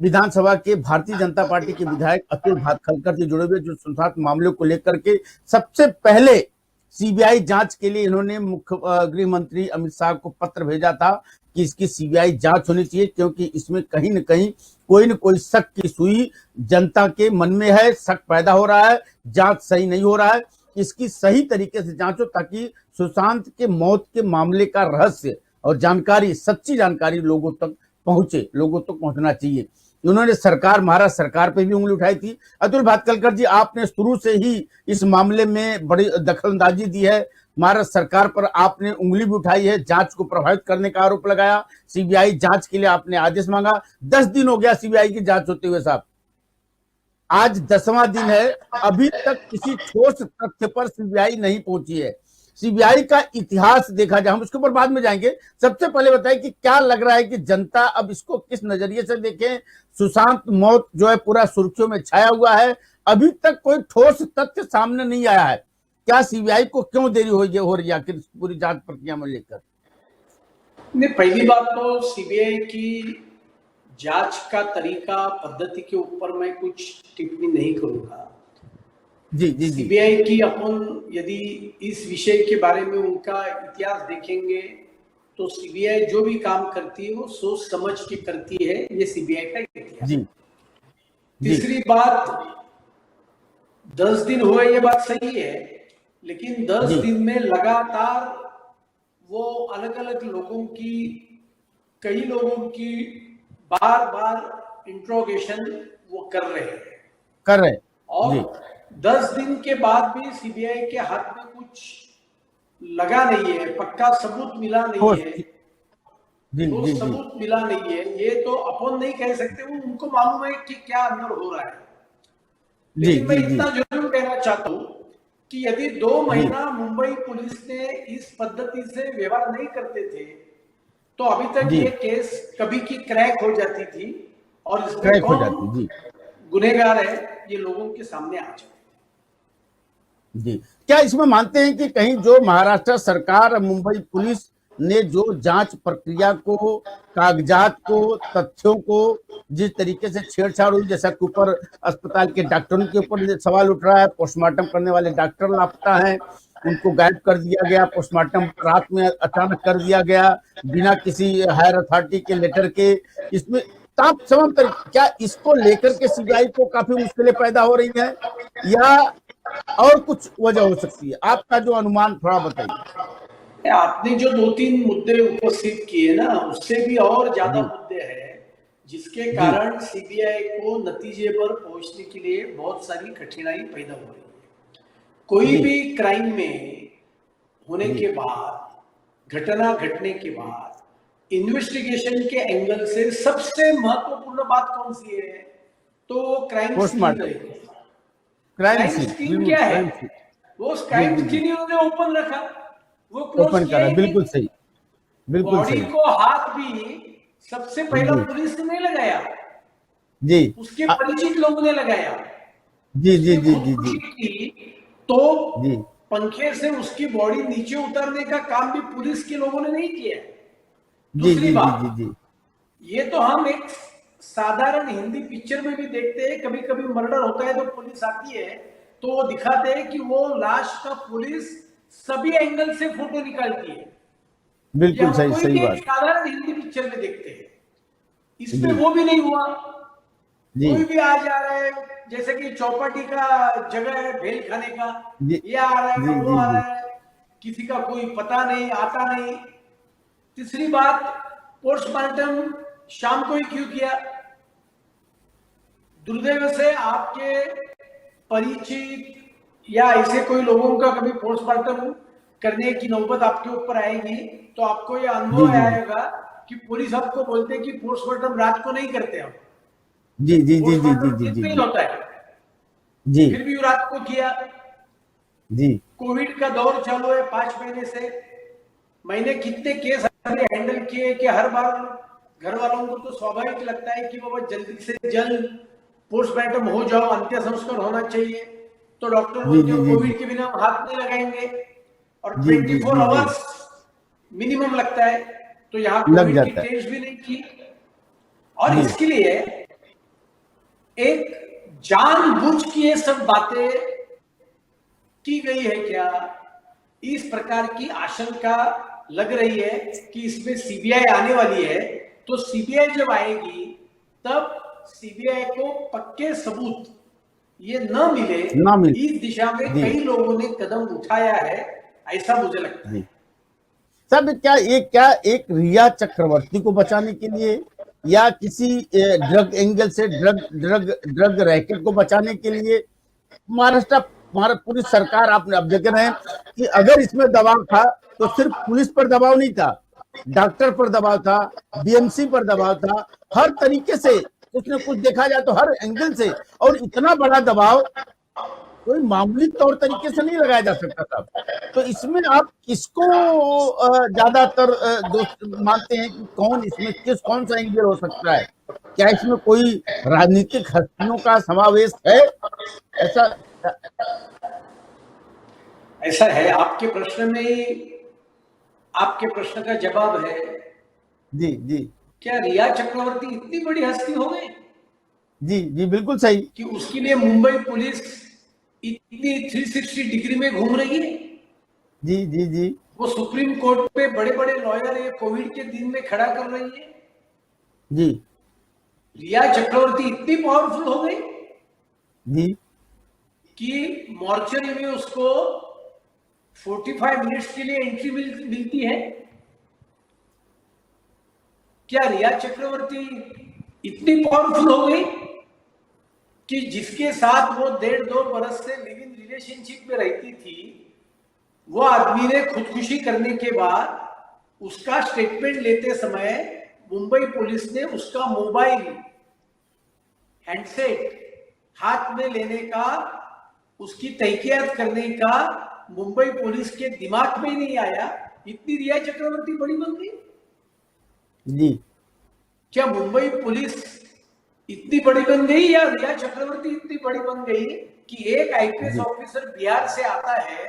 विधानसभा के भारतीय जनता पार्टी के विधायक अतुल भातखलकर जी जुड़े हुए, जो संस्थागत मामलों को लेकर के सबसे पहले सीबीआई जांच के लिए इन्होंने मुख्य गृह मंत्री अमित शाह को पत्र भेजा था कि इसकी सीबीआई जांच होनी चाहिए, क्योंकि इसमें कहीं न कहीं कोई न कोई शक की सुई जनता के मन में है, शक पैदा हो रहा है, जांच सही नहीं हो रहा है। इसकी सही तरीके से जांच हो ताकि सुशांत के मौत के मामले का रहस्य और जानकारी, सच्ची जानकारी लोगों तक पहुंचे, लोगों तक पहुंचना चाहिए। उन्होंने सरकार, महाराष्ट्र सरकार पे भी उंगली उठाई थी। अतुल भातखलकर जी, आपने शुरू से ही इस मामले में बड़ी दखलंदाजी दी है, महाराष्ट्र सरकार पर आपने उंगली भी उठाई है, जांच को प्रभावित करने का आरोप लगाया, सीबीआई जांच के लिए आपने आदेश मांगा। 10 दिन हो गया सीबीआई की जांच होते हुए साहब, आज 10वां दिन है, अभी तक किसी ठोस तथ्य पर सीबीआई नहीं पहुंची है। सीबीआई का इतिहास देखा जाए, हम उसके ऊपर बाद में जाएंगे, सबसे पहले बताएं कि क्या लग रहा है कि जनता अब इसको किस नजरिए से देखें। सुशांत मौत जो है पूरा सुर्खियों में छाया हुआ है, अभी तक कोई ठोस तथ्य सामने नहीं आया है। क्या सीबीआई को क्यों देरी हो रही है आखिर पूरी जांच प्रक्रिया में लेकर? नहीं, पहली बात तो सीबीआई की जांच का तरीका, पद्धति के ऊपर मैं कुछ टिप्पणी नहीं करूंगा। जी जी जी। सीबीआई की अपन यदि इस विषय के बारे में उनका इतिहास देखेंगे तो सीबीआई जो भी काम करती है वो सोच समझ के करती है, ये सीबीआई का इतिहास। जी। तीसरी बात, 10 दिन हुए ये बात सही है, लेकिन 10 दिन में लगातार वो अलग अलग लोगों की, कई लोगों की बार बार इंट्रोगेशन वो कर रहे हैं और 10 दिन के बाद भी सीबीआई के हाथ में कुछ लगा नहीं है, पक्का सबूत मिला नहीं है, तो सबूत मिला नहीं है, ये तो अपन नहीं कह सकते, वो उनको मालूम है कि क्या अंदर हो रहा है। लेकिन मैं इतना जरूर कहना चाहता हूं कि यदि 2 महीना मुंबई पुलिस ने इस पद्धति से व्यवहार नहीं करते थे तो अभी तक ये केस कभी की क्रैक हो जाती थी और इसमें कौन गुनहगार है ये लोगों के सामने आ जाते जी। क्या इसमें मानते हैं कि कहीं जो महाराष्ट्र सरकार, मुंबई पुलिस ने जो जांच प्रक्रिया को, कागजात को, तथ्यों को जिस तरीके से छेड़छाड़ हुई, जैसा ऊपर अस्पताल के डॉक्टरों के ऊपर सवाल उठ रहा है, पोस्टमार्टम करने वाले डॉक्टर लापता हैं, उनको गायब कर दिया गया, पोस्टमार्टम रात में अचानक कर दिया गया बिना किसी हायर अथॉरिटी के लेटर के, इसमें तमाम क्या इसको लेकर के सीबीआई को काफी मुश्किलें पैदा हो रही हैं या और कुछ वजह हो सकती है? आपका जो अनुमान थोड़ा बताइए। आपने जो 2-3 मुद्दे उपस्थित किए ना, उससे भी और ज्यादा मुद्दे हैं जिसके कारण सीबीआई को नतीजे पर पहुंचने के लिए बहुत सारी कठिनाई पैदा हो रही है। कोई भी क्राइम में होने के बाद, घटना घटने के बाद इन्वेस्टिगेशन के एंगल से सबसे महत्वपूर्ण बात कौन सी है? तो क्राइम सीन। क्राइम सीन क्या है? वो क्राइम सीन उन्होंने ओपन रखा, वो ओपन करा, बिल्कुल सही, बिल्कुल सही। बॉडी को हाथ भी सबसे पहला पुलिस ने नहीं लगाया जी, उसके परिचित लोगों ने लगाया। जी जी जी जी जी। तो पंखे से उसकी बॉडी नीचे उतारने का काम भी पुलिस के लोगों ने नहीं किया। दूसरी बात, ये तो हम एक साधारण हिंदी पिक्चर में भी देखते हैं, कभी कभी मर्डर होता है तो पुलिस आती है तो वो दिखाते हैं कि वो लाश का पुलिस सभी एंगल से फोटो निकालती है। बिल्कुल सही, सही बात। साधारण हिंदी पिक्चर में देखते हैं, इसमें वो भी नहीं हुआ। कोई भी आ जा रहा है, जैसे कि चौपाटी का जगह है भेल खाने का, ये आ रहा है, वो आ रहा है, किसी का कोई पता नहीं, आता नहीं। तीसरी बात, पोस्टमार्टम शाम को ही क्यों किया? दुर्दैव से आपके परिचित या ऐसे कोई लोगों का कभी पोस्टमार्टम करने की नौबत आपके ऊपर आएगी तो आपको यह अनुभव आएगा कि पुलिस आपको बोलते हैं कि पोस्टमार्टम रात को नहीं करते हम। जी जी जी जी जी जी नहीं होता है जी, फिर भी रात को किया। जी, कोविड का दौर चालू है 5 महीने से, मैंने कितने केस हैंडल किए कि हर बार घर वालों को तो स्वाभाविक लगता है कि बाबा जल्दी से जल्द पोस्टमार्टम हो जाओ, अंत्य संस्कार होना चाहिए, तो डॉक्टर बोलते हैं कोविड के बिना हाथ नहीं लगाएंगे और 24 आवर्स मिनिमम लगता है, तो यहाँ कोविड की टेस्ट भी नहीं की। और इसके लिए एक जानबूझ के ये सब बातें की गई है क्या, इस प्रकार की आशंका लग रही है कि इसमें सीबीआई आने वाली है। तो सीबीआई जब आएगी तब सीबीआई को पक्के सबूत ये न मिले, ना मिले, इस दिशा में जी कई लोगों ने कदम उठाया है, ऐसा मुझे लगता है। जी। सब क्या एक रिया चक्रवर्ती को बचाने के लिए, या किसी ड्रग एंगल से ड्रग ड्रग ड्रग रैकेट को बचाने के लिए हमारा पूरी सरकार आपने अब देख रहे हैं कि अगर इसमें दबाव था तो सिर्फ पुलिस पर दबाव नहीं था, डॉक्टर पर दबाव था, बीएमसी पर दबाव था, हर तरीके से कुछ न कुछ देखा जाए तो हर एंगल से। और इतना बड़ा दबाव कोई मामूली तौर तरीके से नहीं लगाया जा सकता था। तो इसमें आप किसको ज्यादातर दोस्त मानते हैं कि कौन सा एंगल हो सकता है? क्या इसमें कोई राजनीतिक हस्तियों का समावेश है? ऐसा ऐसा है, आपके प्रश्न में आपके प्रश्न का जवाब है। जी जी क्या रिया चक्रवर्ती इतनी बड़ी हस्ती हो गई जी जी, बिल्कुल सही। कि उसके लिए मुंबई पुलिस इतनी 360 डिग्री में घूम रही है? जी जी जी वो सुप्रीम कोर्ट पे बड़े बड़े लॉयर ये कोविड के दिन में खड़ा कर रही है। जी रिया चक्रवर्ती इतनी पावरफुल हो गई जी कि मॉर्चरी में उसको 45 मिनट्स के लिए एंट्री मिलती है। क्या रिया चक्रवर्ती इतनी पावरफुल हो गई कि जिसके साथ वो 1.5-2 बरस से लिव इन रिलेशनशिप में रहती थी, वो आदमी ने खुदकुशी करने के बाद उसका स्टेटमेंट लेते समय मुंबई पुलिस ने उसका मोबाइल हैंडसेट हाथ में लेने का, उसकी तहकीकात करने का मुंबई पुलिस के दिमाग में नहीं आया। इतनी रिया चक्रवर्ती बड़ी बन गई। जी क्या मुंबई पुलिस इतनी बड़ी बन गई या रिया चक्रवर्ती इतनी बड़ी बन गई कि एक आईपीएस ऑफिसर बिहार से आता है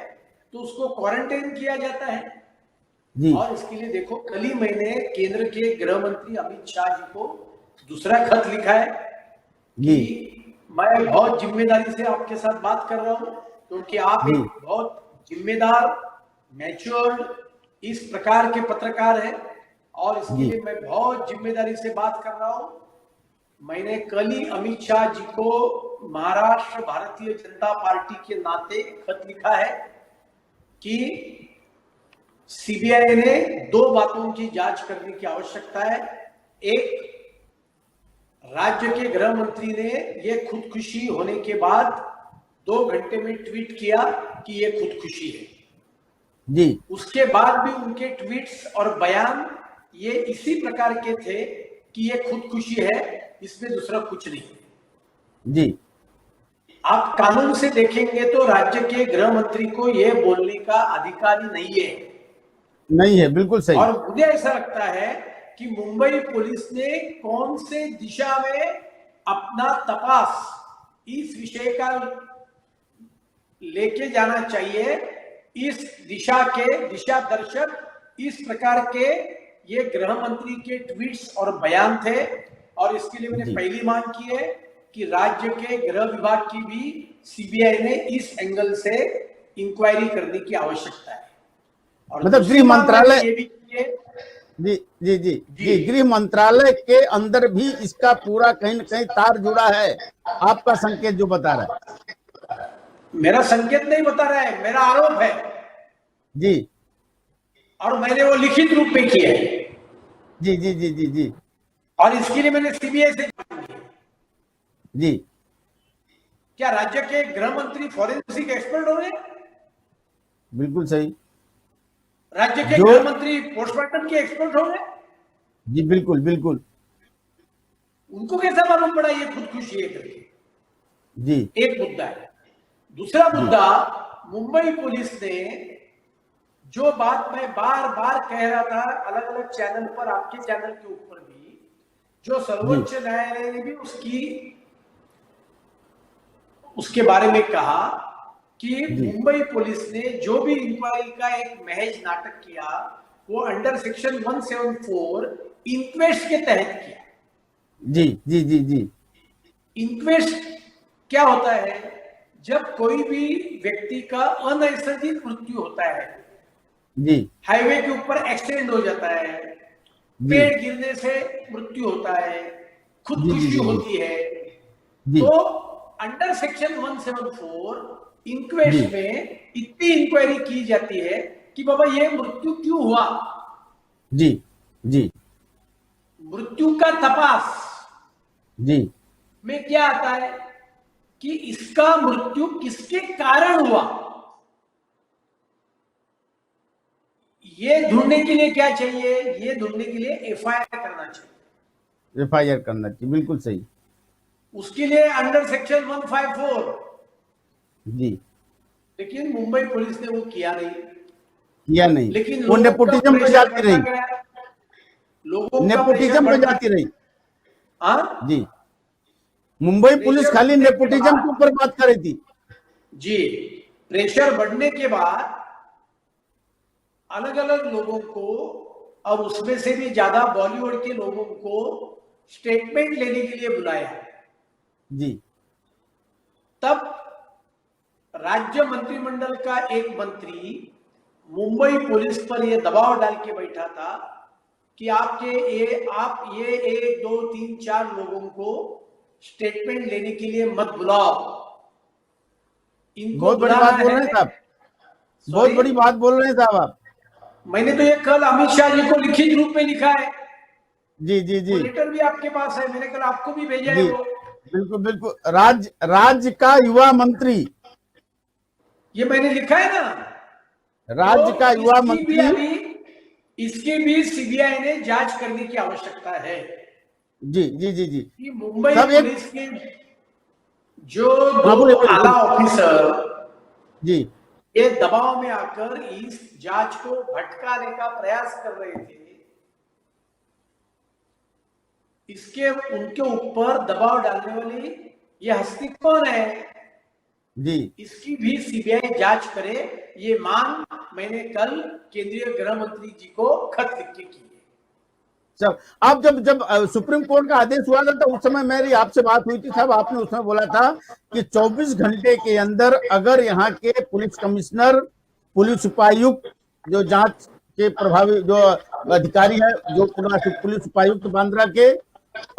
तो उसको क्वारंटाइन किया जाता है? जी और इसके लिए देखो, कल ही मैंने केंद्र के गृह मंत्री अमित शाह जी को दूसरा खत लिखा है जी कि मैं बहुत जिम्मेदारी से आपके साथ बात कर रहा हूं, क्योंकि आप जी एक बहुत जिम्मेदार, मैच्योर्ड इस प्रकार के पत्रकार हैं, और इसके जी लिए मैं बहुत जिम्मेदारी से बात कर रहा हूं। मैंने कल ही अमित शाह जी को महाराष्ट्र भारतीय जनता पार्टी के नाते खत लिखा है कि सीबीआई ने 2 बातों की जांच करने की आवश्यकता है। एक, राज्य के गृह मंत्री ने यह खुदकुशी होने के बाद 2 घंटे में ट्वीट किया कि यह खुदकुशी है। जी उसके बाद भी उनके ट्वीट्स और बयान ये इसी प्रकार के थे कि यह खुदकुशी है, इसमें दूसरा कुछ नहीं। जी आप कानून से देखेंगे तो राज्य के गृह मंत्री को यह बोलने का अधिकार ही नहीं है। नहीं है, बिल्कुल सही। और मुझे ऐसा लगता है कि मुंबई पुलिस ने कौन से दिशा में अपना तपास इस विषय का लेके जाना चाहिए, इस दिशा के दिशा दर्शक इस प्रकार के ये गृह मंत्री के ट्वीट्स और बयान थे। और इसके लिए मैंने पहली मांग की है कि राज्य के गृह विभाग की भी सीबीआई ने इस एंगल से इंक्वायरी करने की आवश्यकता है। और मतलब गृह मंत्रालय, ये भी किए, जी जी जी जी, गृह मंत्रालय के अंदर भी इसका पूरा कहीं न कहीं तार जुड़ा है, आपका संकेत जो बता रहा है। मेरा संकेत नहीं बता रहा है, मेरा आरोप है जी, और मैंने वो लिखित रूप में किया है। जी जी जी जी जी और इसके लिए मैंने सीबीआई से जी। क्या राज्य के गृह मंत्री फॉरेंसिक एक्सपर्ट हो गए? बिल्कुल सही। राज्य के गृह मंत्री पोस्टमार्टम के एक्सपर्ट हो गए? जी बिल्कुल बिल्कुल। उनको कैसा मालूम पड़ा ये खुदकुशी है करके? जी, एक मुद्दा है। दूसरा मुद्दा, मुंबई पुलिस ने जो बात मैं बार बार कह रहा था अलग अलग चैनल पर, आपके चैनल के ऊपर भी, जो सर्वोच्च न्यायालय ने भी उसके बारे में कहा कि मुंबई पुलिस ने जो भी इंक्वायरी का एक महज नाटक किया वो अंडर सेक्शन 174 इंक्वेस्ट के तहत किया। जी जी जी जी इंक्वेस्ट क्या होता है? जब कोई भी व्यक्ति का अनैसर्गिक मृत्यु होता है, जी हाईवे के ऊपर एक्सीडेंट हो जाता है, जी पेड़ गिरने से मृत्यु होता है, जी जी खुदकुशी जी होती है, जी तो अंडर सेक्शन 174 इंक्वेस्ट जी में इतनी इंक्वायरी की जाती है कि बाबा ये मृत्यु क्यों हुआ, जी जी मृत्यु का तपास जी में क्या आता है कि इसका मृत्यु किसके कारण हुआ। ये ढूंढने के लिए क्या चाहिए? ये ढूंढने के लिए एफआईआर करना चाहिए। एफआईआर करना चाहिए, बिल्कुल सही। उसके लिए अंडर सेक्शन 154, जी लेकिन मुंबई पुलिस ने वो किया नहीं। किया नहीं, लेकिन वो लोगों का नेपोटिज्म पे प्रेशर जाती बढ़ता रही, गया, लोगों का प्रेशर नेपोटिज्म पे बढ़ता जाती रही। हाँ जी, मुंबई पुलिस प्रेशर खाली बढ़ने के नेपोटिज्म के बाद, ऊपर बात कर रही थी। जी, प्रेशर बढ़ने के बाद अलग अलग लोगों को, और उसमें से भी ज्यादा बॉलीवुड के लोगों को स्टेटमेंट लेने के लिए बुलाया। जी तब राज्य मंत्रिमंडल का एक मंत्री मुंबई पुलिस पर यह दबाव डाल के बैठा था कि आप ये 1 2 3 4 लोगों को स्टेटमेंट लेने के लिए मत बुलाओ, इनको बहुत बड़ी बात बोल रहे हैं साहब, बहुत बड़ी बात बोल रहे हैं साहब आप। मैंने तो ये कल अमित शाह जी को लिखित रूप में लिखा है, जी जी वो जी लेटर भी आपके पास है, मैंने कल आपको भी भेजा है जी, वो। बिल्कुल बिल्कुल, राज्य का युवा मंत्री, ये मैंने लिखा है ना। राज्य तो का युवा मंत्री। इसकी भी सीबीआई ने जांच करने की आवश्यकता है जी जी जी जी, कि मुंबई सब एक, पुलिस के जो हाँ दो बोलिए बोलिए आला बोलिए। ऑफिसर जी ये दबाव में आकर इस जांच को भटकाने का प्रयास कर रहे थे, इसके उनके ऊपर दबाव डालने वाली ये हस्ती कौन है, जी, इसकी भी सीबीआई जांच करे, ये मांग मैंने कल केंद्रीय गृह मंत्री जी को खत लिख के की है। सब आप जब जब सुप्रीम कोर्ट का आदेश हुआ था तो उस समय मेरी आपसे बात हुई थी साहब, आपने उसमें बोला था कि 24 घंटे के अंदर अगर यहाँ के पुलिस कमिश्नर, पुलिस उपायुक्त, जो जांच के प्रभावी जो अधिकारी है, जो पुलिस उपायुक्त बांद्रा के,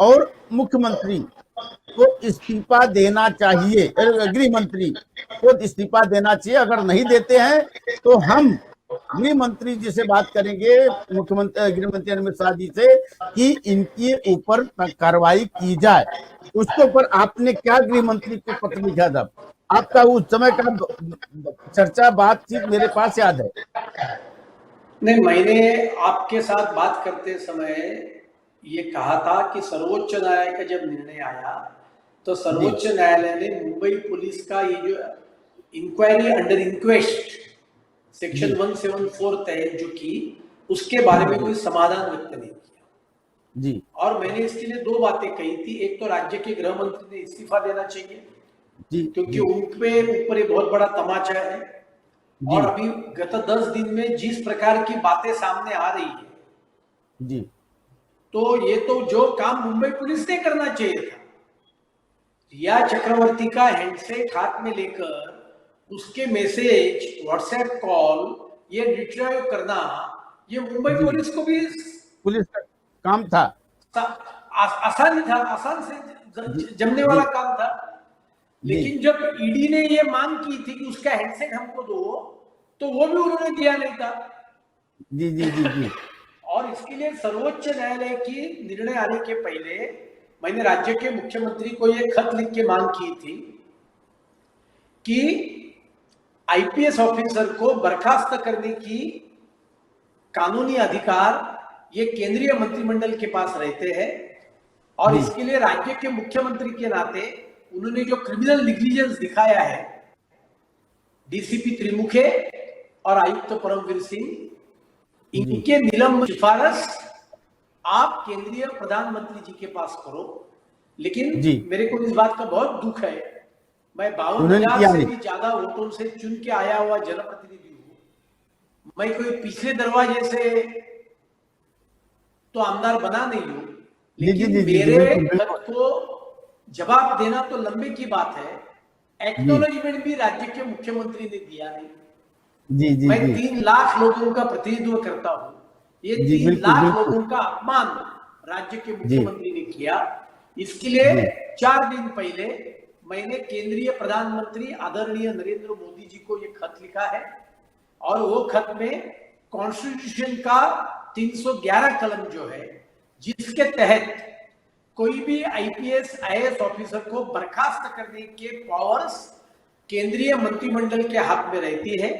और मुख्यमंत्री को इस्तीफा देना चाहिए, गृह मंत्री को इस्तीफा देना चाहिए। अगर नहीं देते हैं तो हम गृह मंत्री जी से बात करेंगे, मुख्यमंत्री गृह मंत्री अमित शाह जी से, कि इनके ऊपर कार्रवाई की जाए। उसके ऊपर आपने क्या गृह मंत्री को पत्र लिखा था? आपका उस समय का चर्चा बातचीत मेरे पास याद है। नहीं, मैंने आपके साथ बात करते समय ये कहा था कि सर्वोच्च न्यायालय का जब निर्णय आया तो सर्वोच्च न्यायालय ने मुंबई पुलिस का ये जो इंक्वायरी अंडर इंक्वेस्ट सेक्शन 174 तहत जो की, उसके बारे में कोई समाधान व्यक्त नहीं किया जी, और मैंने इसके लिए 2 बातें कही थी। एक तो राज्य के गृह मंत्री ने इस्तीफा देना चाहिए जी, क्योंकि उनके ऊपर ये बहुत बड़ा तमाचा है, और अभी गत 10 दिन में जिस प्रकार की बातें सामने आ रही है, जी, तो ये तो जो काम मुंबई पुलिस ने करना चाहिए था, रिया चक्रवर्ती का हैंडसेट हाथ में लेकर उसके मैसेज, व्हाट्सएप कॉल ये रिट्राइव करना, ये मुंबई पुलिस को भी पुलिस का काम था, आसान ही था, आसान से जमने वाला काम था। लेकिन जब ईडी ने ये मांग की थी कि उसका हैंडसेट हमको दो, तो वो भी उन्होंने दिया नहीं था। जी जी जी जी, और इसके लिए सर्वोच्च न्यायालय की निर्णय आने के पहले मैंने राज्य के मुख्यमंत्री को यह खत लिख के मांग की थी कि आईपीएस ऑफिसर को बर्खास्त करने की कानूनी अधिकार ये केंद्रीय मंत्रिमंडल के पास रहते हैं, और इसके लिए राज्य के मुख्यमंत्री के नाते उन्होंने जो क्रिमिनल निग्लिजेंस दिखाया है, डीसीपी त्रिमुखे और आयुक्त परमवीर सिंह, इनके निलंबन सिफारिश आप केंद्रीय प्रधानमंत्री जी के पास करो। लेकिन मेरे को इस बात का बहुत दुख है, मैं 52,000 से भी ज्यादा वोटों से चुन के आया हुआ जनप्रतिनिधि हूं, मैं कोई पिछले दरवाजे से तो आमदार बना नहीं हूं, लेकिन मेरे खत को जवाब देना तो लंबे की बात है, एक्नॉलेजमेंट भी राज्य के मुख्यमंत्री ने दिया नहीं। जी जी मैं जी 3 लाख लोगों का प्रतिनिधित्व करता हूं, ये जी 3 बिल्कुल लाख बिल्कुल लोगों का अपमान राज्य के जी मुख्यमंत्री ने किया। इसके लिए जी 4 दिन पहले मैंने केंद्रीय प्रधानमंत्री आदरणीय नरेंद्र मोदी जी को ये खत लिखा है, और वो खत में कॉन्स्टिट्यूशन का 311 कलम जो है, जिसके तहत कोई भी आईपीएस आईएएस ऑफिसर को बर्खास्त करने के पावर्स केंद्रीय मंत्रिमंडल के हाथ में रहती है,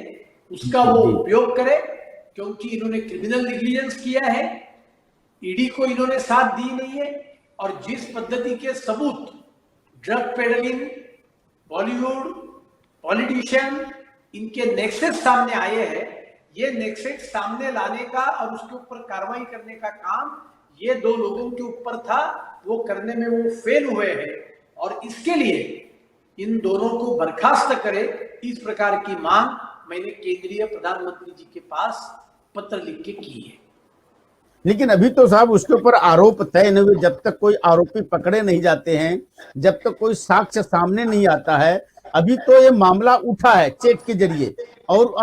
उसका वो जी उपयोग करे, क्योंकि इन्होंने क्रिमिनल निग्लिजेंस किया है, ईडी को इन्होंने साथ दी नहीं है, और जिस पद्धति के सबूत ड्रग पेडलिंग, बॉलीवुड, पॉलिटिशियन, इनके नेक्सस सामने आए हैं, ये नेक्सस सामने लाने का और उसके ऊपर कार्रवाई करने का काम ये 2 लोगों के ऊपर था, वो करने में वो फेल हुए हैं, और इसके लिए इन दोनों को बर्खास्त करे, इस प्रकार की मांग मैंने केंद्रीय प्रधानमंत्री जी के पास पत्र लिख के की है। लेकिन अभी तो साहब उसके ऊपर आरोप तय नहीं हुए, जब तक कोई आरोपी पकड़े नहीं जाते हैं, जब तक कोई साक्ष्य सामने नहीं आता है। अभी तो ये मामला उठा है चेट के जरिए, और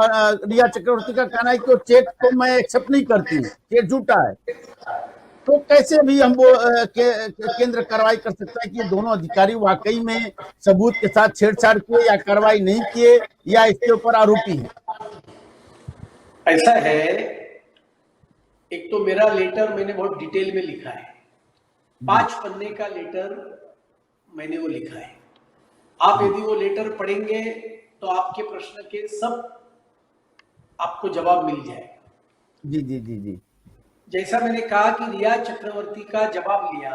रिया चक्रवर्ती का कहना है कि वो चेट को मैं एक्सेप्ट नहीं करती हूँ, चेट झूठा है। तो कैसे भी हम वो केंद्र कार्रवाई कर सकता है कि ये दोनों अधिकारी वाकई में सबूत के साथ छेड़छाड़ किए या कार्रवाई नहीं किए, या इसके ऊपर आरोपी है? ऐसा है, एक तो मेरा लेटर मैंने बहुत डिटेल में लिखा है, 5 पन्ने का लेटर मैंने वो लिखा है। आप यदि वो लेटर पढ़ेंगे तो आपके प्रश्न के सब आपको जवाब मिल जाएगा। जी जी जी जी जैसा मैंने कहा कि रिया चक्रवर्ती का जवाब लिया,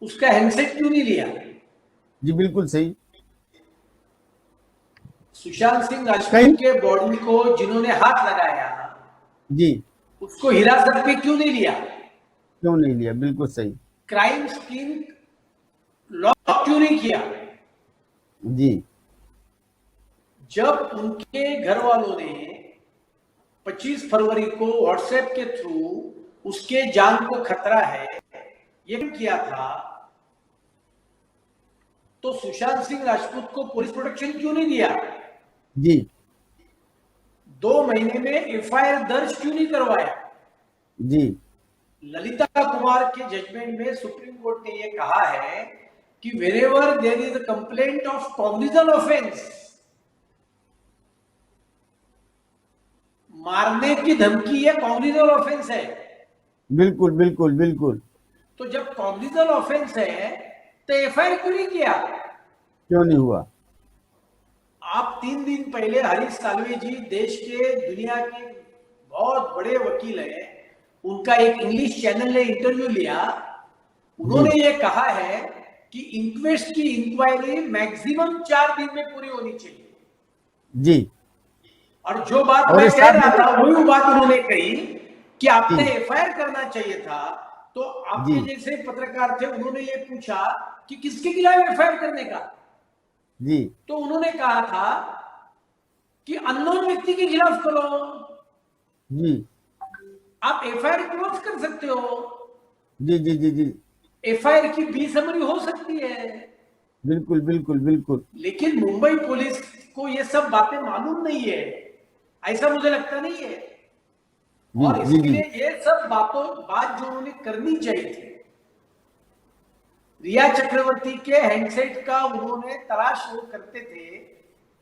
उसका हैंडसेट क्यों नहीं लिया? जी बिल्कुल सही। सुशांत सिंह राजपूत के बॉडी को जिन्होंने हाथ लगाया, जी उसको हिरासत में क्यों नहीं लिया? क्यों नहीं लिया? बिल्कुल सही। क्राइम सीन लॉक क्यों नहीं किया? जी जब उनके घर वालों ने 25 फरवरी को व्हाट्सएप के थ्रू उसके जान को खतरा है ये किया था, तो सुशांत सिंह राजपूत को पुलिस प्रोटेक्शन क्यों नहीं दिया? जी 2 महीने में एफआईआर दर्ज क्यों नहीं करवाया? जी ललिता कुमार के जजमेंट में सुप्रीम कोर्ट ने यह कहा है कि wherever there is a complaint of cognizable offence, मारने की धमकी ये कॉग्निजल ऑफेंस है। बिल्कुल बिल्कुल बिल्कुल। तो जब कॉग्निजल ऑफेंस है तो एफआईआर क्यों नहीं किया? क्यों नहीं हुआ? आप 3 दिन पहले हरीश साल्वे जी, देश के दुनिया के बहुत बड़े वकील हैं, उनका एक इंग्लिश चैनल ने इंटरव्यू लिया, उन्होंने ये कहा है कि इंक्वेस्ट की इंक्वायरी मैक्सिमम 4 दिन में पूरी होनी चाहिए। जी और जो बात मैं कह रहा था वही बात उन्होंने कही कि आपने एफआईआर करना चाहिए था। तो आपके जैसे पत्रकार थे, उन्होंने ये पूछा कि किसके खिलाफ एफआईआर करने का, जी तो उन्होंने कहा था कि अननोन व्यक्ति के खिलाफ करो, जी आप एफआईआर क्लोज कर सकते हो, जी जी जी जी एफआईआर की बी समरी हो सकती है। बिल्कुल बिल्कुल बिल्कुल। लेकिन मुंबई पुलिस को ये सब बातें मालूम नहीं है, ऐसा मुझे लगता नहीं है, और इसके लिए ये सब बात जो उन्होंने करनी चाहिए थी। रिया चक्रवर्ती के हैंडसेट का उन्होंने तलाश वो करते थे,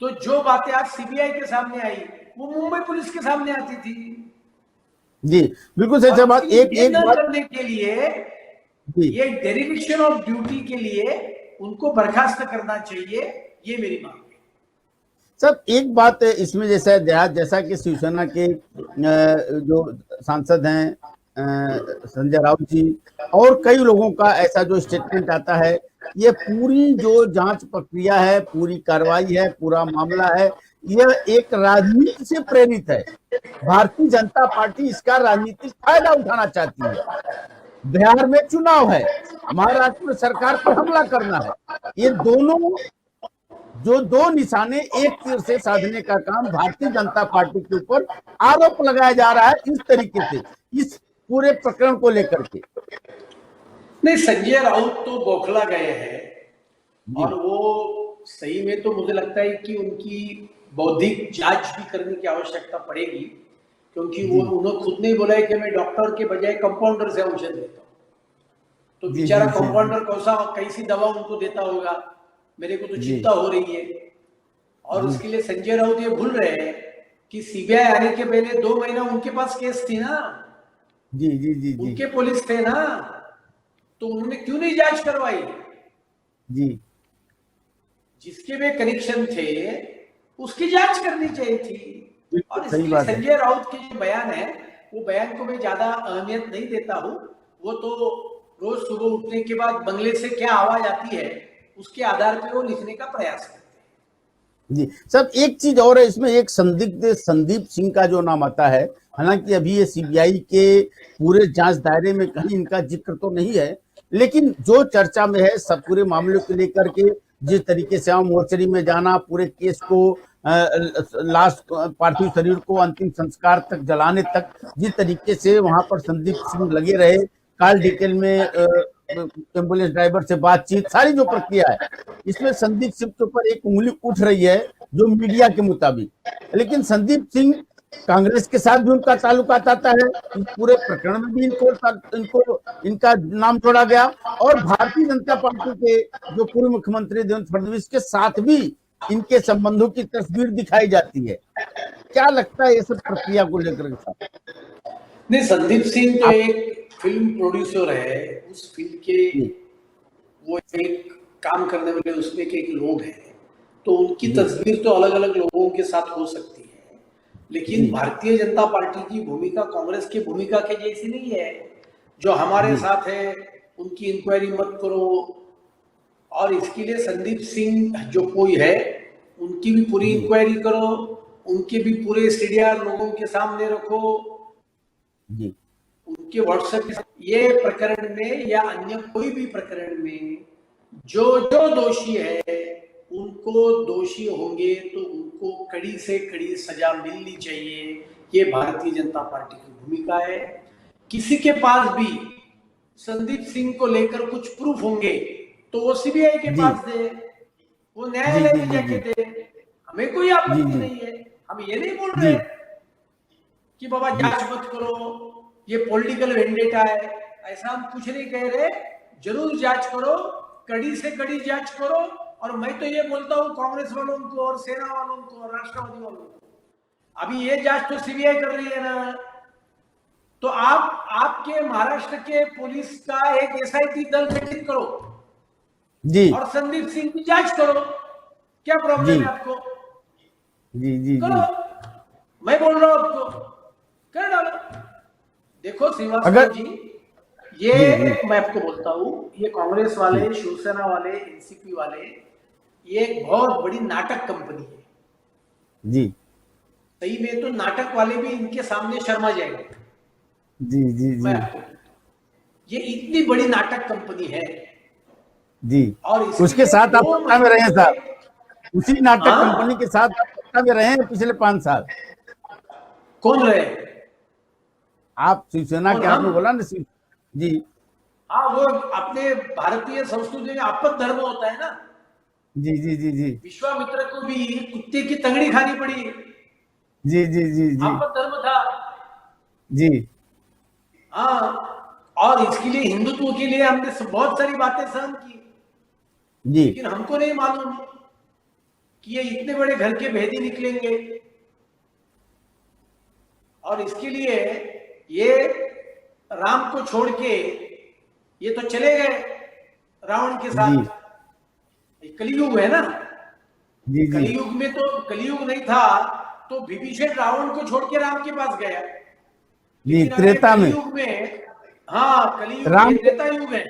तो जो बातें आज सीबीआई के सामने आई वो मुंबई पुलिस के सामने आती थी। जी बिल्कुल सही बात। एक बात करने के लिए, ये डेरिवेशन ऑफ ड्यूटी के लिए उनको बर्खास्त करना चाहिए, ये मेरी मांग है। सब एक बात इसमें जैसा कि शिवसेना के जो सांसद हैं संजय राउत जी और कई लोगों का ऐसा जो स्टेटमेंट आता है, ये पूरी जो जांच प्रक्रिया है, पूरी कार्रवाई है, पूरा मामला है, यह एक राजनीति से प्रेरित है। भारतीय जनता पार्टी इसका राजनीतिक फायदा उठाना चाहती है। बिहार में चुनाव है, महाराष्ट्र में सरकार पर हमला करना है, ये दोनों जो 2 निशाने एक तीर से साधने का काम भारतीय जनता पार्टी के ऊपर आरोप लगाया जा रहा है इस तरीके से, इस पूरे प्रकरण को लेकर के। नहीं, संजय राउत तो बौखला गए हैं जी और वो सही में तो मुझे लगता है कि उनकी बौद्धिक जांच भी करने की आवश्यकता पड़ेगी, क्योंकि वो जी उन्होंने खुद नहीं बोला है कि मैं डॉक्टर के बजाय कंपाउंडर से औषध देता हूँ। तो जी बेचारा जी जी कंपाउंडर कैसी दवा उनको देता होगा, मेरे को तो जी चिंता हो रही है। और जी उसके लिए संजय राउत ये भूल रहे हैं कि सीबीआई आने के पहले 2 महीना उनके पास केस थी ना, जी जी जी जी उनके पुलिस थे ना, तो उन्होंने क्यों नहीं जांच करवाई? जी जिसके वे कनेक्शन थे उसकी जांच करनी चाहिए थी। बिल्कुल और इसके सही लिए बात है। संजय राउत के जो बयान है, वो बयान को मैं ज्यादा अहमियत नहीं देता हूँ। वो तो रोज सुबह उठने के बाद बंगले से क्या आवाज आती है उसके आधार पर वो लिखने का प्रयास करते हैं। जी सब एक चीज और है इसमें, एक संदिग्ध संदीप सिंह का जो नाम आता है, हालांकि अभी ये सीबीआई के पूरे जांच दायरे में कहीं इनका जिक्र तो नहीं है, लेकिन जो चर्चा में है सब पूरे मामले को लेकर के, जिस तरीके से हम मोर्चरी में जाना, पूरे केस को लास्ट पार्थिव शरीर को अंतिम संस्कार तक जलाने तक, जिस तरीके से वहां पर संदीप सिंह लगे रहे, कॉल डिटेल में एम्बुलेंस ड्राइवर से बातचीत, सारी जो प्रक्रिया है, इसमें संदीप सिंह के ऊपर एक उंगली उठ रही है जो मीडिया के मुताबिक। लेकिन संदीप सिंह, कांग्रेस के साथ भी उनका ताल्लुकात आता है, इस पूरे प्रकरण में भी इनको इनका नाम जोड़ा गया, और भारतीय जनता पार्टी के जो पूर्व मुख्यमंत्री देवेंद्र फडणवीस के साथ भी इनके संबंधों की तस्वीर दिखाई जाती है। क्या लगता है ये सब प्रक्रिया को लेकर के साथ? नहीं, संदीप सिंह तो आप एक फिल्म प्रोड्यूसर है, उस फिल्म के जी वो एक काम करने वाले उसमें के एक लोग हैं, तो उनकी जी तस्वीर तो अलग अलग लोगों के साथ हो सकती है, लेकिन जी भारतीय जनता पार्टी की भूमिका कांग्रेस की भूमिका के जैसी नहीं है। जो हमारे जी साथ है उनकी इंक्वायरी मत करो, और इसके लिए संदीप सिंह जो कोई है उनकी भी पूरी जी इंक्वायरी करो, उनके भी पूरे सीडीआर लोगों के सामने रखो, जी उनके व्हाट्सएप ये प्रकरण में या अन्य कोई भी प्रकरण में जो जो दोषी है उनको दोषी होंगे तो उनको कड़ी से कड़ी सजा मिलनी चाहिए। ये भारतीय जनता पार्टी की भूमिका है। किसी के पास भी संदीप सिंह को लेकर कुछ प्रूफ होंगे तो वो सीबीआई के जी पास दे, वो जी न्यायालय जी में जी जाके जी दे, हमें कोई जी आपत्ति जी नहीं है। हम ये नहीं बोल जी रहे कि बाबा जी जांच मत करो, ये पॉलिटिकल वेंडेटा है, ऐसा हम कुछ नहीं कह रहे। जरूर जांच करो, कड़ी से कड़ी जांच करो। और मैं तो ये बोलता हूँ कांग्रेस वालों को और सेना वालों को और राष्ट्रवादी वालों को, अभी ये जांच तो सीबीआई कर रही है ना, तो आप आपके महाराष्ट्र के पुलिस का एक एसआईटी दल गठित करो जी और संदीप सिंह की जांच करो। क्या प्रॉब्लम जी है आपको? जी जी करो, मैं बोल रहा हूं आपको, कर डालो। देखो श्रीवास्तव अगर जी, जी जी ये मैं आपको बोलता हूं, ये कांग्रेस वाले, जी शिवसेना वाले, एनसीपी वाले, ये एक बहुत बड़ी नाटक कंपनी है। जी सही में तो नाटक वाले भी इनके सामने शर्मा जाएंगे। जी जी मैं जी आपको, ये इतनी बड़ी नाटक कंपनी है जी और उसके इसलिए साथ आप 2 सत्ता में महीने रहे साहब, में। उसी नाटक कंपनी हाँ, के साथ आप सत्ता में रहे हैं पिछले 5 साल। कौन रहे? आप शिवसेना कौन? के, आपने हम? बोला ना शिव जी हाँ, वो अपने भारतीय संस्कृति में आपद धर्म होता है ना। जी जी जी जी विश्वामित्र को भी कुत्ते की तंगड़ी खानी पड़ी, जी जी जी जी आपद धर्म था। जी हाँ, और इसके लिए हिंदुत्व के लिए हमने बहुत सारी बातें सहन की, जी लेकिन हमको नहीं मालूम कि ये इतने बड़े घर के भेदी निकलेंगे। और इसके लिए ये राम को छोड़ के ये तो चले गए रावण के जी साथ। कलयुग है ना, जी जी कलयुग में तो कलयुग नहीं था तो विभीषण रावण को छोड़ के राम के पास गया। जी लेकिन अगर त्रेता में कलयुग में, हाँ कलयुग, राम ये को, त्रेता युग है,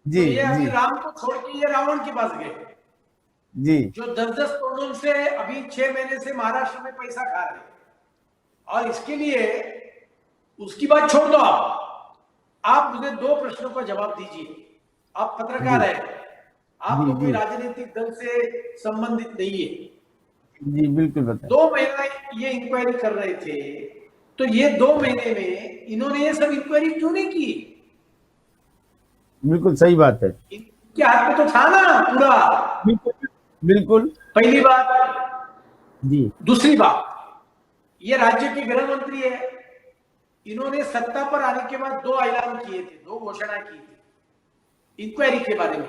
जी तो ये जी अभी राम को छोड़ के ये रावण के पास गए, जी जो 10-10 करोड़ से अभी 6 महीने से महाराष्ट्र में पैसा खा रहे। और इसके लिए उसकी बात छोड़ दो, आप मुझे 2 प्रश्नों का जवाब दीजिए। आप जी पत्रकार है, आप जी तो कोई जी राजनीतिक दल से संबंधित नहीं है। जी बिल्कुल बताएं। 2 महीने ये इंक्वायरी कर रहे थे, तो ये 2 महीने में इन्होंने ये सब इंक्वायरी क्यों नहीं की? बिल्कुल सही बात है। इनके हाथ में तो था ना पूरा। बिल्कुल बिल्कुल। पहली बात। जी दूसरी बात, ये राज्य के गृह मंत्री है, इन्होंने सत्ता पर आने के बाद दो ऐलान किए थे, दो घोषणा की थी इंक्वायरी के बारे में।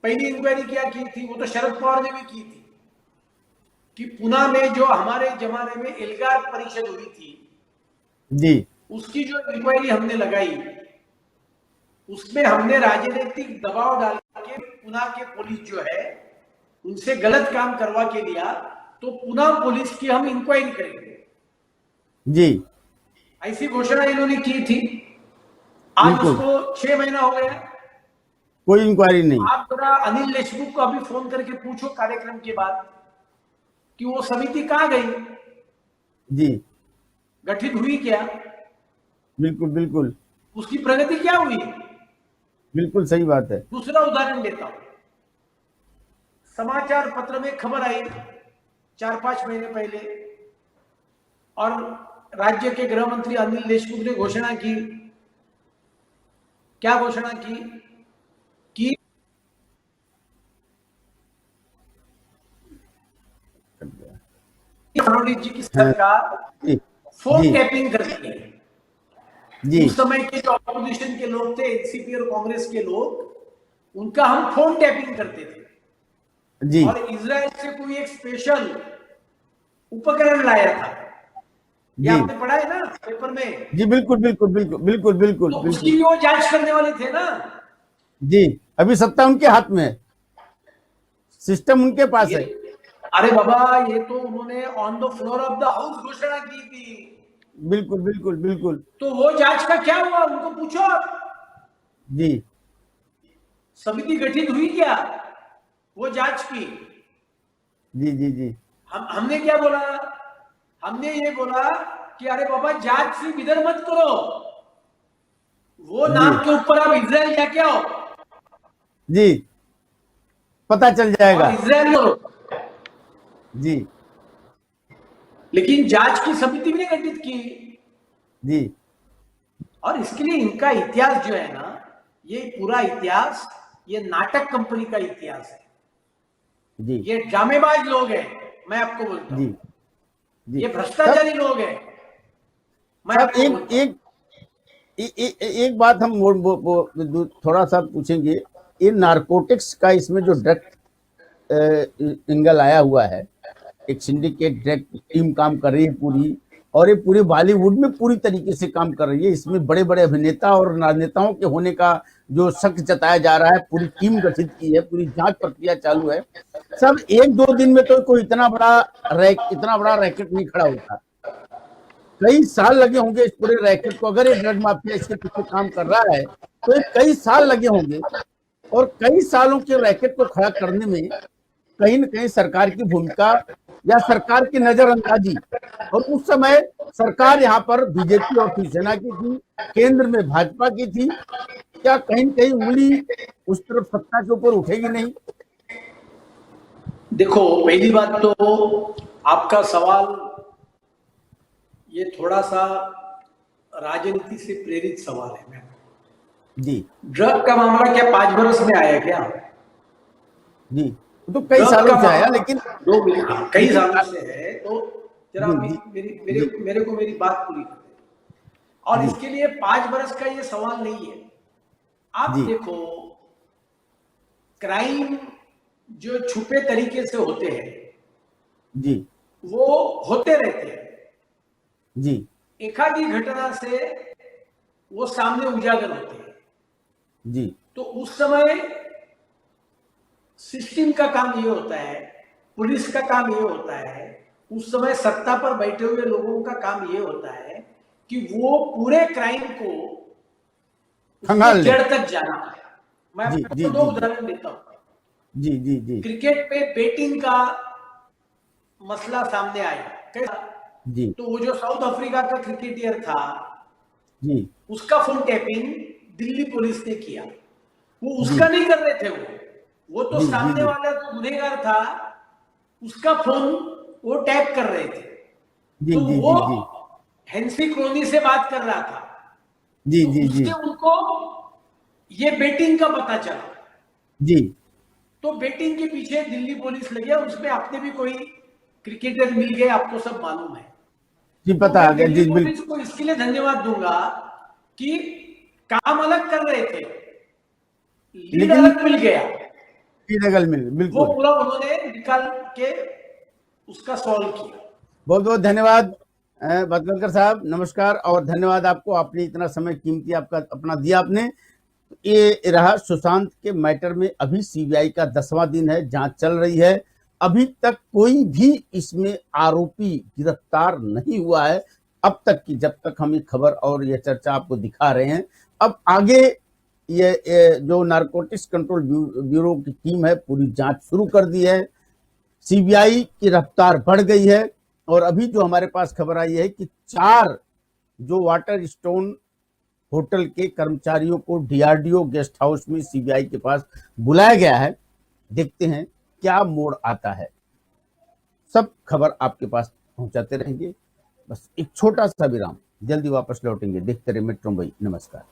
पहली इंक्वायरी क्या की थी, वो तो शरद पवार ने भी की थी, कि पुणे में जो हमारे जमाने में एल्गार परिषद हुई थी, जी उसकी जो इंक्वायरी हमने लगाई, उसमें हमने राजनीतिक दबाव डाल के पुणे के पुलिस जो है उनसे गलत काम करवा के लिया, तो पुणे पुलिस की हम इंक्वायरी करेंगे, जी ऐसी घोषणा इन्होंने की थी। आज बिल्कुल। उसको 6 महीना हो गया। कोई इंक्वायरी नहीं। आप जरा अनिल देशमुख को अभी फोन करके पूछो कार्यक्रम के बाद कि वो समिति कहां गई, जी गठित हुई क्या, बिल्कुल बिल्कुल। उसकी प्रगति क्या हुई। बिल्कुल सही बात है। दूसरा उदाहरण देता हूं, समाचार पत्र में खबर आई 4-5 महीने पहले, और राज्य के गृह मंत्री अनिल देशमुख ने घोषणा की, क्या घोषणा की कि फडणवीस जी की सरकार जी फोन जी टैपिंग करती है। जी उस समय के जो ऑपोजिशन के लोग थे, एनसीपी और कांग्रेस के लोग, उनका हम फोन टैपिंग करते थे। जी और इजराइल से कोई एक स्पेशल उपकरण लाया था, ये जी आपने पढ़ा है ना पेपर में। जी बिल्कुल बिल्कुल बिल्कुल बिल्कुल बिल्कुल तो उसकी बिल्कुल। भी वो जांच करने वाले थे ना। जी अभी सत्ता उनके हाथ में है, सिस्टम उनके पास है। अरे बाबा, ये तो उन्होंने on the floor of the house घोषणा की थी। बिल्कुल बिल्कुल बिल्कुल। तो वो जांच का क्या हुआ, उनको पूछो आप। जी समिति गठित हुई क्या, वो जांच की। जी जी जी हमने क्या बोला, हमने ये बोला कि अरे बाबा, जांच से इधर मत करो, वो नाम के ऊपर आप इजराइल जाके आओ जी पता चल जाएगा। और इजराइल करो। जी लेकिन जांच की समिति भी नहीं गठित की। जी और इसके लिए इनका इतिहास जो है ना, ये पूरा इतिहास, ये नाटक कंपनी का इतिहास है। जी ये ड्रामेबाज लोग हैं, मैं आपको बोलता जी हूं। जी ये भ्रष्टाचारी लोग हैं, मैं सब आपको एक बोलता हूं। एक एक बात हम थोड़ा सा पूछेंगे। ये नारकोटिक्स का इसमें जो ड्रग एंगल आया हुआ है, एक सिंडिकेट ड्रग टीम काम कर रही है पूरी, और ये पूरे बॉलीवुड में पूरी तरीके से काम कर रही है। इसमें बड़े बड़े अभिनेता और राजनेताओं के होने का जो शक जताया जा रहा है, पूरी टीम गठित की है, पूरी जांच प्रक्रिया चालू है। सब एक दो दिन में तो कोई इतना बड़ा रैकेट नहीं खड़ा होता। कई साल लगे होंगे इस पूरे रैकेट को। अगर ये ड्रग माफिया इसके पीछे काम कर रहा है तो ये कई साल लगे होंगे, और कई सालों के रैकेट को खड़ा करने में कहीं न कहीं सरकार की भूमिका या सरकार की नजरअंदाजी, और उस समय सरकार यहाँ पर बीजेपी और शिवसेना की थी, केंद्र में भाजपा की थी। क्या कहीं न कहीं उंगली उस तरफ सत्ता के ऊपर उठेगी नहीं? देखो, पहली बात तो आपका सवाल ये थोड़ा सा राजनीति से प्रेरित सवाल है। मैं जी ड्रग का मामला क्या 5 बरस में आया क्या? जी तो कई सालों से आया, लेकिन कई सालों से है। तो जरा जी जी मेरे को मेरी बात पूरी कर दे। और जी इसके लिए 5 बरस का ये सवाल नहीं है। आप जी देखो, क्राइम जो छुपे तरीके से होते हैं जी वो होते रहते हैं। जी एकाधी घटना से वो सामने उजागर होते हैं। जी तो उस समय सिस्टम का काम ये होता है, पुलिस का काम ये होता है, उस समय सत्ता पर बैठे हुए लोगों का काम ये होता है कि वो पूरे क्राइम को खंगाल ले। जड़ तक जाना है। मैं जी जी आपको 2 जी उदाहरण देता हूं। जी जी जी क्रिकेट में बेटिंग का मसला सामने आया कैसा? जी तो वो जो साउथ अफ्रीका का क्रिकेटर था, जी उसका फोन टैपिंग दिल्ली पुलिस ने किया। वो उसका नहीं कर रहे थे, वो तो जी जी सामने जी वाला जो गुनहगार था उसका फोन वो टैप कर रहे थे। जी तो जी वो जी जी हैंसी क्रोनी से बात कर रहा था, जी तो जी जी उससे उनको ये बेटिंग का पता चला। जी तो बेटिंग के पीछे दिल्ली पुलिस लगी है, उसमें आपने भी कोई क्रिकेटर मिल गए, आपको सब मालूम है। जी, तो पता मैं आ गया दिल्ली जी, बिल्कुल। पुलिस को इसके लिए धन्यवाद दूंगा कि काम अलग कर रहे थे, लीड लेकिन अलग मिल गया, वो बिल्कुल। पूरा उन्होंने निकाल के उसका सॉल्व किया। बहुत बहुत धन्यवाद भटकलकर साहब, नमस्कार और धन्यवाद आपको, आपने इतना समय कीमती आपका अपना दिया आपने। ये रहा सुशांत के मैटर में, अभी सीबीआई का 10वां दिन है, जांच चल रही है, अभी तक कोई भी इसमें आरोपी गिरफ्तार नहीं हुआ है अब तक की, जब तक हम ये खबर और ये चर्चा आपको दिखा रहे हैं। अब आगे ये जो नारकोटिक्स कंट्रोल ब्यूरो की टीम है, पूरी जांच शुरू कर दी है, सीबीआई की रफ्तार बढ़ गई है और अभी जो हमारे पास खबर आई है कि 4 जो वाटर स्टोन होटल के कर्मचारियों को डीआरडीओ गेस्ट हाउस में सीबीआई के पास बुलाया गया है। देखते हैं क्या मोड़ आता है, सब खबर आपके पास पहुंचाते रहेंगे। बस एक छोटा सा विराम, जल्दी वापस लौटेंगे। देखते रहिए मेट्रो मुंबई। नमस्कार।